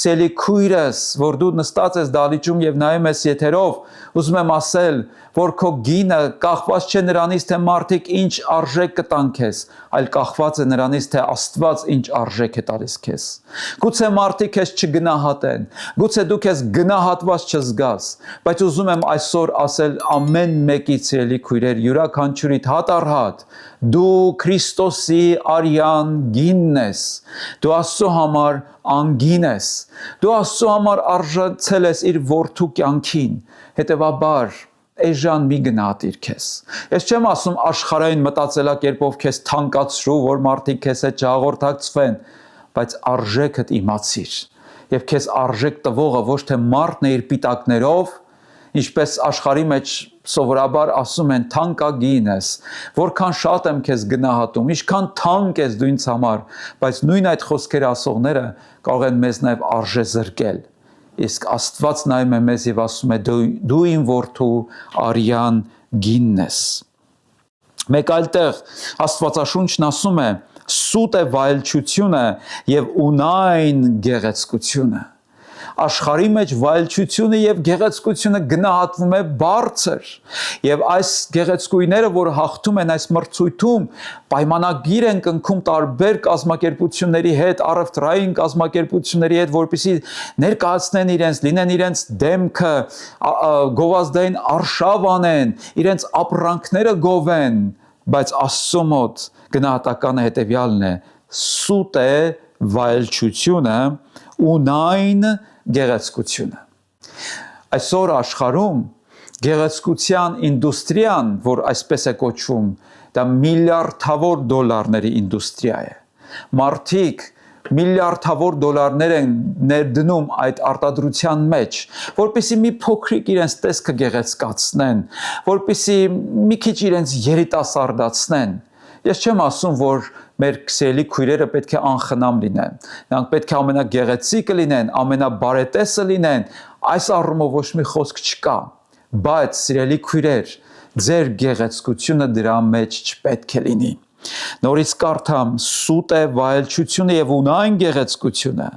Սելի քույրս, որ դու նստած ես դալիճում եւ նայում ես եթերով, ուզում եմ ասել, որ քո գինը կախված չէ նրանից, թե մարդիկ ինչ արժեք կտան քեզ, այլ կախված է նրանից, թե Աստված ինչ արժեք է տալիս քեզ։ Գուցե մարդիկ քեզ չգնահատեն, գուցե դու քեզ գնահատված չզգաս, բայց ուզում եմ այսօր ասել ամեն մեկից ելի քույրեր, յուրաքանչյուրիդ հատ առ հատ, դու Քրիստոսի արյան գինն ես, դու Աստծո համար անգին ես, դու Աստծո համար արժացել ես իր որդու կյանքին, հետևաբար Էժան մի գնահատիր քեզ։ Ես չեմ ասում աշխարհային մտածելակերպով քեզ թանկացրու, որ մարդիկ քեզ հետ չհաղորդակցվեն, բայց արժեքդ իմացիր։ Եվ քեզ արժեք տվողը ոչ թե մարդն է իր պիտակներով, ինչպես աշխարհի մեջ սովորաբար ասում են թանկագին ես, որքան շատ եմ քեզ գնահատում, ինչքան թանկ ես դու ինձ համար, բայց նույն այդ խոսքերը ասողները կարող են մեզ նաև արժե զրկել։ Իսկ Աստված նայում է մեզ եւ ասում է դու իմ որդու արյան գինն ես։ Մեկ այլ տեղ Աստվածաշունչն ասում է սուտ է վայելչությունը եւ ունայն գեղեցկությունը։ Աշխարհի մեջ վայելչությունը եւ գեղեցկությունը գնահատվում է բարձր եւ այս գեղեցկույները, որ հաղթում են այս մրցույթում, պայմանագիր են կնքում տարբեր կազմակերպությունների հետ, առևտրային կազմակերպությունների հետ, որպեսզի ներկայացնեն իրենց, լինեն իրենց դեմքը, գովազդային արշավ անեն, իրենց ապրանքները գովեն, բայց Աստծո մոտ գնահատականը հետեւյալն է. սուտ է վայելչությունը, ունայն գեղեցկությունը։ Այսօր աշխարհում գեղեցկության ինդուստրիան, որ այսպես է կոչվում, դա միլիարդավոր դոլարների ինդուստրիա է։ Մարդիկ միլիարդավոր դոլարներ են ներդնում այդ արտադրության մեջ, որպեսզի մի փոքրիկ իրենց տեսքը գեղեցկացնեն, որպեսզի մի քիչ իրենց երիտասարդացնեն։ Ես չեմ ասում, որ մեր քսելի քույրերը պետք է անխնամ լինեն, նրանք պետք է ամենագեղեցիկը լինեն, ամենաբարետեսը լինեն, այս առումով ոչ մի խոսք չկա, բայց սիրելի քույրեր, ձեր գեղեցկությունը դրա մեջ չպետք է լինի։ Նորից կարդամ, սուտ է վայելչությունը եւ ունայն գեղեցկությունը,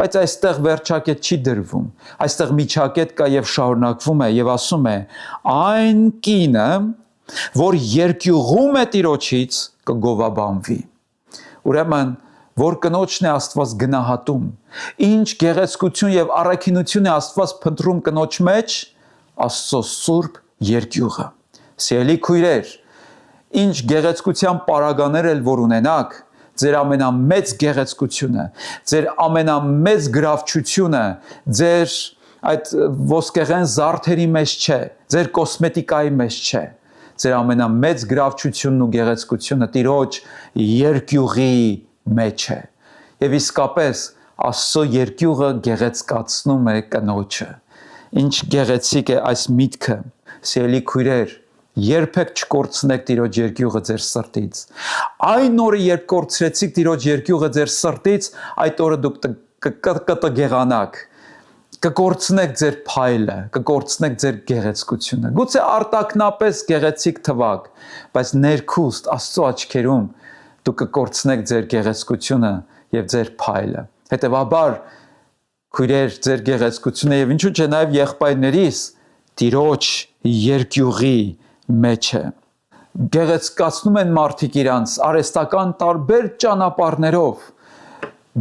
բայց այստեղ վերջակետ չի դրվում, այստեղ միջակետ կա եւ շարունակվում է եւ ասում է. այն կինը, որ երկյուղում է Տիրոջից, կգովաբանվի։ Ուրեմն, որ կնոջն է Աստված գնահատում, ինչ գեղեցկություն եւ առաքինություն է Աստված փնտրում կնոջ մեջ, Աստծո սուրբ երկյուղը։ Սիրելի քույրեր, ինչ գեղեցկության պարագաներ էլ որ ունենաք, ձեր ամենամեծ գեղեցկությունը, ձեր ամենամեծ գրավչությունը, ձեր այդ ոսկեղեն զարդերի մեջ չէ, ձեր կոսմետիկայի մեջ չէ, ձեր ամենամեծ գրավչությունն ու գեղեցկությունը Տիրոջ երկյուղի մեջ է։ Եվ իսկապես Աստծո երկյուղը գեղեցկացնում է կնոջը։ Ինչ գեղեցիկ է այս միտքը, սիրելի քույրեր, երբեք չկորցնեք Տիրոջ երկյուղը ձեր սրտից։ Այն օրը, երբ կորցրեցիք Տիրոջ երկյուղը ձեր սրտից, այդ օրը դուք կտգեղանաք, կկորցնեք ձեր փայլը, կկորցնեք ձեր գեղեցկությունը։ Գուցե արտակնապես գեղեցիկ թվաք, բայց ներքուստ Աստծո աչքերում դուք կկորցնեք ձեր գեղեցկությունը եւ ձեր փայլը։ Հետևաբար, քույրեր, ձեր գեղեցկությունը եւ ինչու՞ չէ նաեւ եղբայրներիս Տիրոջ երկյուղի մեջ է։ Գեղեցկացնում են մարդիկ իրանց արհեստական տարբեր ճանապարհներով,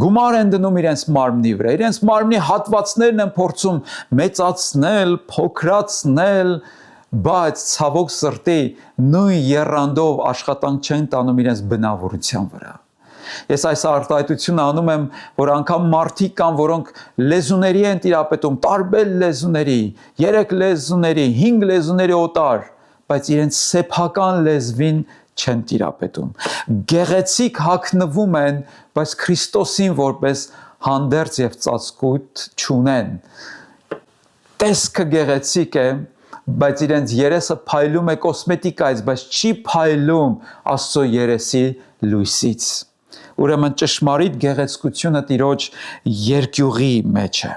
գումար են դնում իրենց մարմնի վրա, իրենց մարմնի հատվածներն են փորձում մեծացնել, փոքրացնել, բայց ցավոք սրտի նույն եռանդով աշխատանք չեն տանում իրենց բնավորության վրա։ Ես այս արտահայտությունը անում եմ, որ անգամ մարդիկ կան, որոնք լեզուների են տիրապետում, տարբեր լեզուների, 3 լեզուների, 5 լեզուների օտար, բայց իրենց սեփական լեզվին չեն տիրապետում։ Գեղեցիկ հագնվում են, բայց Քրիստոսին որպես հանդերձ եւ ծածկույթ չունեն։ Տեսքը գեղեցիկ է, բայց իրենց երեսը փայլում է կոսմետիկայից, բայց չի փայլում Աստծո երեսի լույսից։ Ուրեմն ճշմարիտ գեղեցկությունը Տիրոջ երկյուղի մեջ է։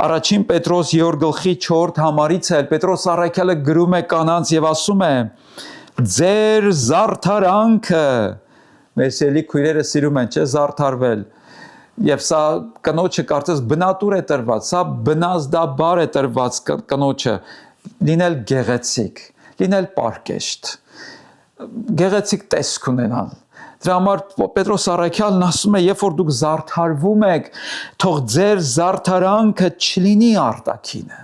Առաջին Պետրոս 2:4 համարից էլ Պետրոս առաքյալը գրում է կանանց եւ ասում է. ձեր զարդարանքը, մեր սիրելի քույրերը սիրում են, չէ, զարդարվել, Եվ սա կնոջը կարծես բնատուր է տրված, սա բնազդաբար է տրված կնոջը լինել գեղեցիկ, լինել պարկեշտ, գեղեցիկ տեսք ունենալ։ Դրա համար Պետրոս Առաքյալն ասում է, երբ որ դուք զարդարվում եք, թող ձեր զարդարանքը չլինի արտաքինը։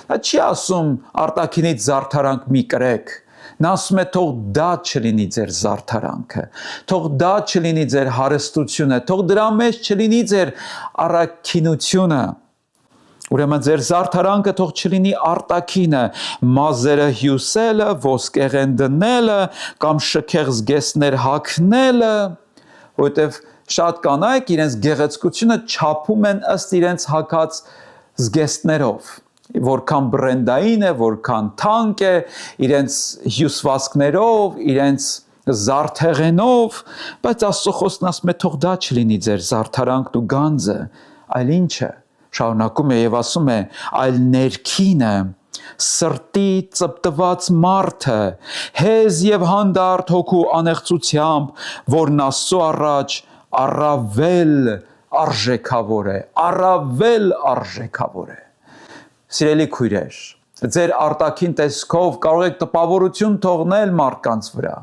Նա չի ասում արտաքինից զարդարանք մի կրեք։ Նա ասում է թող դա չլինի ձեր զարդարանքը, թող դա չլինի ձեր հարստությունը, թող դրա մեջ չլինի ձեր առաքինությունը։ Ուրեմն ձեր զարդարանքը թող չլինի արտաքինը, մազերը հյուսելը, ոսկեղեն դնելը կամ շքեղ զգեստներ հագնելը, որովհետև շատ կանայք իրենց գեղեցկությունը չափում են ըստ իրենց հագած զգեստներով, որքան բրենդային է, որքան թանկ է, իրենց հյուսվածքներով, իրենց զարդեղենով, բայց Աստծո խոսքն ասում է թող դա չլինի ձեր զարդարանքն ու գանձը, այլ ինչը շարունակում է եւ ասում է, այլ ներքինը սրտի ծպտված մարդը, հեզ եւ հանդարտ հոգու անեղծությամբ, որն Աստծո առաջ առավել արժեքավոր է, առավել արժեքավոր է։ Սիրելի քույրեր, ձեր արտաքին տեսքով կարող եք տպավորություն թողնել մարդկանց վրա,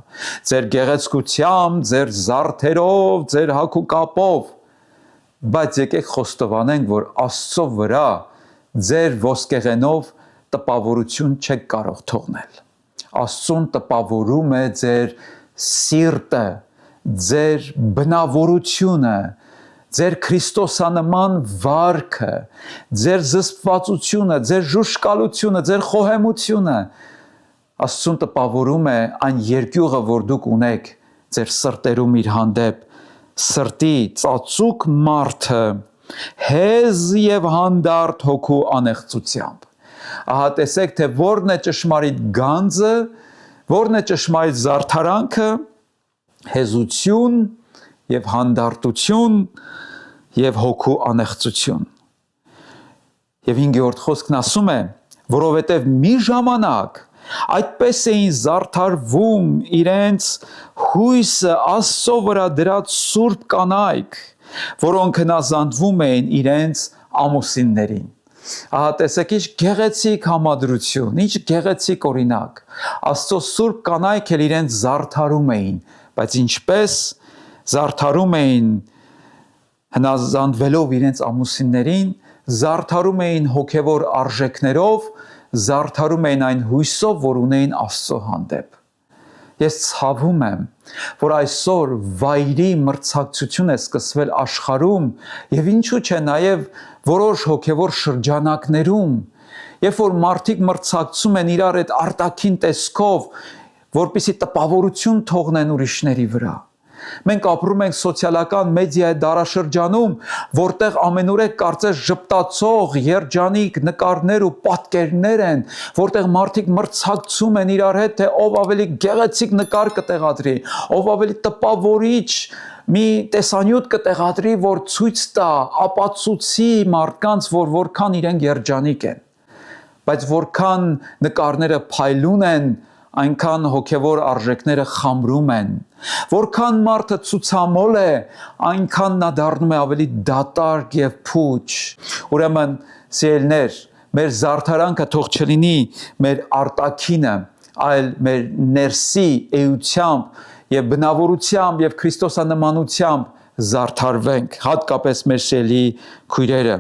ձեր գեղեցկությամբ, ձեր զարդերով, ձեր հագուկապով, բայց եկեք խոստովանենք, որ Աստծո վրա ձեր ոսկեղենով տպավորություն չեք կարող թողնել։ Աստծուն տպավորում է ձեր սիրտը, ձեր բնավորությունը, ձեր Քրիստոսանման վարքը, ձեր զսպվածությունը, ձեր ժուշկալությունը, ձեր խոհեմությունը, Աստծուն տպավորում է այն երկյուղը, որ դուք ունեք ձեր սրտերում իր հանդեպ, սրտի ծածուկ մարդը, հեզ եւ հանդարտ հոգու անեղծությամբ։ Ահա տեսեք, թե որն է ճշմարիտ գանձը, որն է ճշմարիտ զարդարանքը, հեզություն եւ հանդարտություն եւ հոգու անեղծություն։ Եվ 5-րդ խոսքն ասում է, որովհետև մի ժամանակ այդպես էին զարդարվում իրենց հույսը Աստծո վրա դրած սուրբ կանայք, որոնք հնազանդվում էին իրենց ամուսիններին։ Ահա տեսեք, ինչ գեղեցիկ համադրություն, ինչ գեղեցիկ օրինակ։ Աստծո սուրբ կանայք էլ իրենց զարդարում էին, բայց ինչպես զարդարում էին հնազանդվելով իրենց ամուսիններին, զարդարում էին հոգևոր արժեքներով, զարդարում էին այն հույսով, որ ունեին Աստծո հանդեպ։ Ես ցավում եմ, որ այսօր վայրի մրցակցություն է սկսվել աշխարհում եւ ինչու՞ չէ նաեւ որոշ հոգևոր շրջանակներում, երբ որ մարդիկ մրցակցում են իրար այդ արտաքին տեսքով, որպեսզի տպավորություն թողնեն ուրիշների վրա։ Մենք ապրում ենք սոցիալական մեդիայի դարաշրջանում, որտեղ ամենուրեք կարծես ժպտացող, երջանիկ նկարներ ու պատկերներ են, որտեղ մարդիկ մրցակցում են իրար հետ, թե ով ավելի գեղեցիկ նկար կտեղադրի, ով ավելի տպավորիչ մի տեսանյութ կտեղադրի, որ ցույց տա, ապացուցի մարդկանց, որ որքան իրենք երջանիկ են։ Բայց որքան նկարները փայլուն են, այնքան հոգևոր արժեքները խամրում են, որքան մարդը ցուցամոլ է, այնքան նա դառնում է ավելի դատարկ եւ փուչ։ Ուրեմն, սիրելիներ, մեր զարդարանքը թող չլինի մեր արտաքինը, այլ մեր ներսի էությամբ եւ բնավորությամբ եւ քրիստոսանմանությամբ զարդարվենք, հատկապես մեր սիրելի քույրերը։